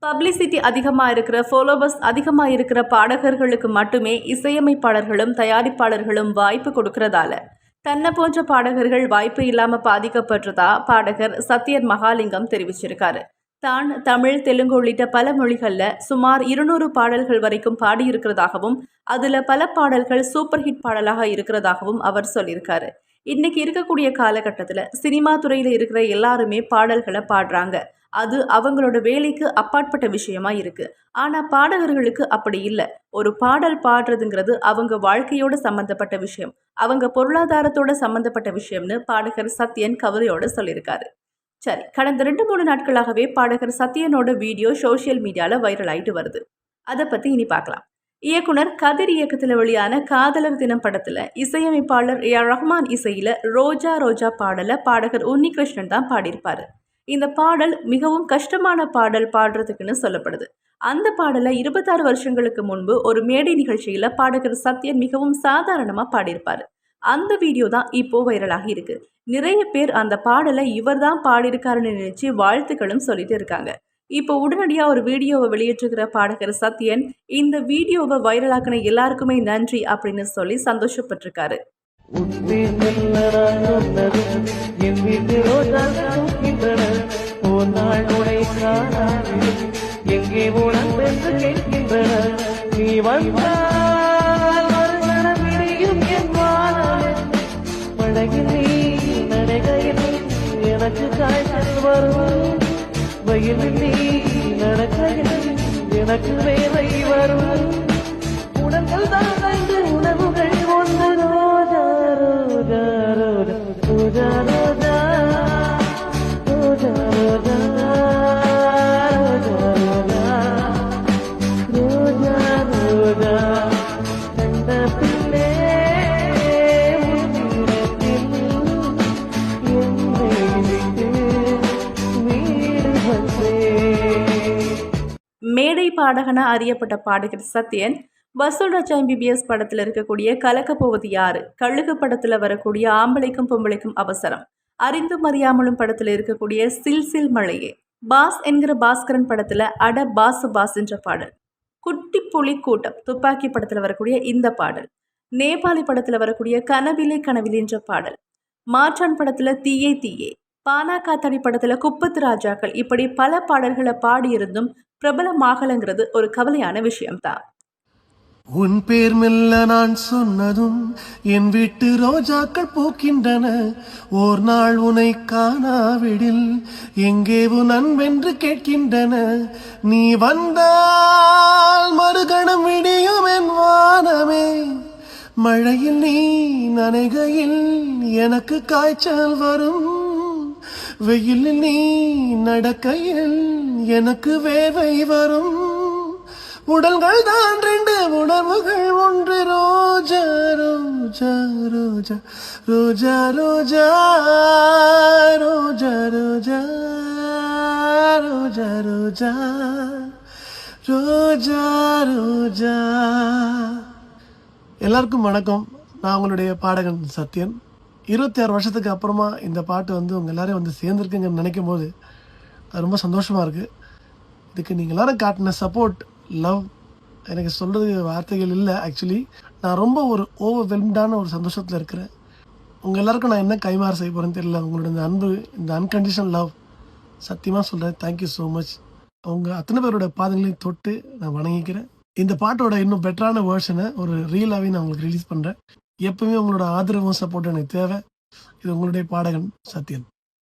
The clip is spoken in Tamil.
பப்ளிசிட்டி அதிகமாக இருக்கிற ஃபாலோவர்ஸ் அதிகமாக இருக்கிற பாடகர்களுக்கு மட்டுமே இசையமைப்பாளர்களும் தயாரிப்பாளர்களும் வாய்ப்பு கொடுக்கறதால தன்னை போன்ற பாடகர்கள் வாய்ப்பு இல்லாமல் பாதிக்கப்படுறதா பாடகர் சத்யன் மகாலிங்கம் தெரிவிச்சிருக்காரு. தான் தமிழ், தெலுங்கு உள்ளிட்ட பல மொழிகளில் சுமார் 200 பாடல்கள் வரைக்கும் பாடியிருக்கிறதாகவும் அதில் பல பாடல்கள் சூப்பர் ஹிட் பாடலாக இருக்கிறதாகவும் அவர் சொல்லியிருக்காரு. இன்னைக்கு இருக்கக்கூடிய காலகட்டத்தில் சினிமா துறையில் இருக்கிற எல்லாருமே பாடல்களை பாடுறாங்க. அது அவங்களோட வேலைக்கு அப்பாற்பட்ட விஷயமா இருக்கு. ஆனா பாடகர்களுக்கு அப்படி இல்லை. ஒரு பாடல் பாடுறதுங்கிறது அவங்க வாழ்க்கையோட சம்பந்தப்பட்ட விஷயம், அவங்க பொருளாதாரத்தோட சம்பந்தப்பட்ட விஷயம்னு பாடகர் சத்யன் கவலையோட சொல்லியிருக்காரு. சரி, கடந்த 2-3 நாட்களாகவே பாடகர் சத்யனோட வீடியோ சோசியல் மீடியால வைரல் ஆயிட்டு வருது. அதை பத்தி இனி பார்க்கலாம். இயக்குனர் கதிர் இயக்கத்தில் வெளியான காதலர் தினம் படத்துல இசையமைப்பாளர் ஏ.ஆர். ரஹ்மான் இசையில ரோஜா ரோஜா பாடலை பாடகர் உன்னிகிருஷ்ணன் தான் பாடியிருப்பாரு. இந்த பாடல் மிகவும் கஷ்டமான பாடல் பாடுறதுக்குன்னு சொல்லப்படுது. அந்த பாடலை 26 வருஷங்களுக்கு முன்பு ஒரு மேடை நிகழ்ச்சியில பாடகர் சத்யன் மிகவும் சாதாரணமா பாடியிருப்பாரு. அந்த வீடியோ தான் இப்போ வைரலாகி இருக்கு. நிறைய பேர் அந்த பாடலை இவர் தான் பாடியிருக்காருன்னு நினைச்சு வாழ்த்துக்களும் சொல்லிட்டு இருக்காங்க. இப்போ உடனடியாக ஒரு வீடியோவை வெளியிட்டிருக்கிற பாடகர் சத்யன் இந்த வீடியோவை வைரலாக்கின எல்லாருக்குமே நன்றி அப்படின்னு சொல்லி சந்தோஷப்பட்டிருக்காரு. எங்கே உணர்ந்து கேட்கின்றன நீ மழையில் நீ நடைகையில் எனக்கு காய்ச்சல் வரும், வயலில் நீ நடக்கையில் எனக்கு வேலை வரும், உடல்கள் தான் உணவுகள் ஒன்று ரோஜா ரோஜா ரோஜா ரோஜா ரோஜா ரோஜா மேடை பாடகனா அறியப்பட்ட பாடகர் சத்யன் வசூல் ராஜா MBBS படத்தில் இருக்கக்கூடிய கலக்கப்போவது யாரு, கழுகு படத்தில் வரக்கூடிய ஆம்பளைக்கும் பொம்பளைக்கும் அவசரம், அறிந்தும் அறியாமலும் படத்தில் இருக்கக்கூடிய சில் சில் மழையே, பாஸ் என்கிற பாஸ்கரன் படத்தில் அட பாசு பாஸ் என்ற பாடல், குட்டி புலி கூட்டம் துப்பாக்கி படத்தில் வரக்கூடிய இந்த பாடல், நேபாளி படத்தில் வரக்கூடிய கனவிலே கனவிலே என்ற பாடல், மாற்றான் படத்தில் தீயே தீயே, பானா காத்தாடி படத்தில் குப்பத்து ராஜாக்கள், இப்படி பல பாடல்களை பாடியிருந்தும் பிரபலமாகலங்கிறது ஒரு கவலையான விஷயம்தான். உன் பேர் மெல்ல நான் சொன்னதும் என் வீட்டு ரோஜாக்கள் பூக்கின்றன, ஓர் நாள் உனை காணாவிடில் எங்கே உன் அன்பென்று கேட்கின்றன, நீ வந்தால் மறுகணம் விடியும் என் வானமே, மழையில் நீ நனைகையில் எனக்கு காய்ச்சல் வரும், வெயிலில் நீ நடக்கையில் எனக்கு வேர்வை வரும், உடல்கள் தான் 2 உணர்வுகள் ஒன்று ரோஜா ரோஜா ரோஜா ரோஜா ரோஜா ரோஜா ரோஜா ரோஜா ரோஜா ரோஜா ரோஜா. எல்லாருக்கும் வணக்கம். நான் உங்களுடைய பாடகன் சத்யன். 26 வருஷத்துக்கு அப்புறமா இந்த பாட்டு உங்கள் எல்லாரையும் சேர்ந்துருக்குங்கன்னு நினைக்கும் போது அது ரொம்ப சந்தோஷமாக இருக்குது. இதுக்கு நீங்கள் எல்லாரும் காட்டின சப்போர்ட், லவ், எனக்கு சொல்கிறதுக்கு வார்த்தைகள் இல்லை. ஆக்சுவலி நான் ரொம்ப ஒரு ஓவர்வெல்ம்டான ஒரு சந்தோஷத்தில் இருக்கிறேன். உங்கள் எல்லாருக்கும் நான் என்ன கைமாறு செய்ய போகிறேன்னு தெரியல. உங்களோட இந்த அன்பு, இந்த அன்கண்டிஷனல் லவ், சத்தியமாக சொல்கிறேன். Thank you so much. அவங்க அத்தனை பேரோட பாதங்களையும் தொட்டு நான் வணங்கிக்கிறேன். இந்த பாட்டோட இன்னும் பெட்டரான வேர்ஷனை ஒரு ரீலாகவே நான் உங்களுக்கு ரிலீஸ் பண்ணுறேன். எப்பவுமே உங்களோட ஆதரவும் சப்போர்ட் எனக்கு தேவை. இது உங்களுடைய பாடகன் சத்யன்.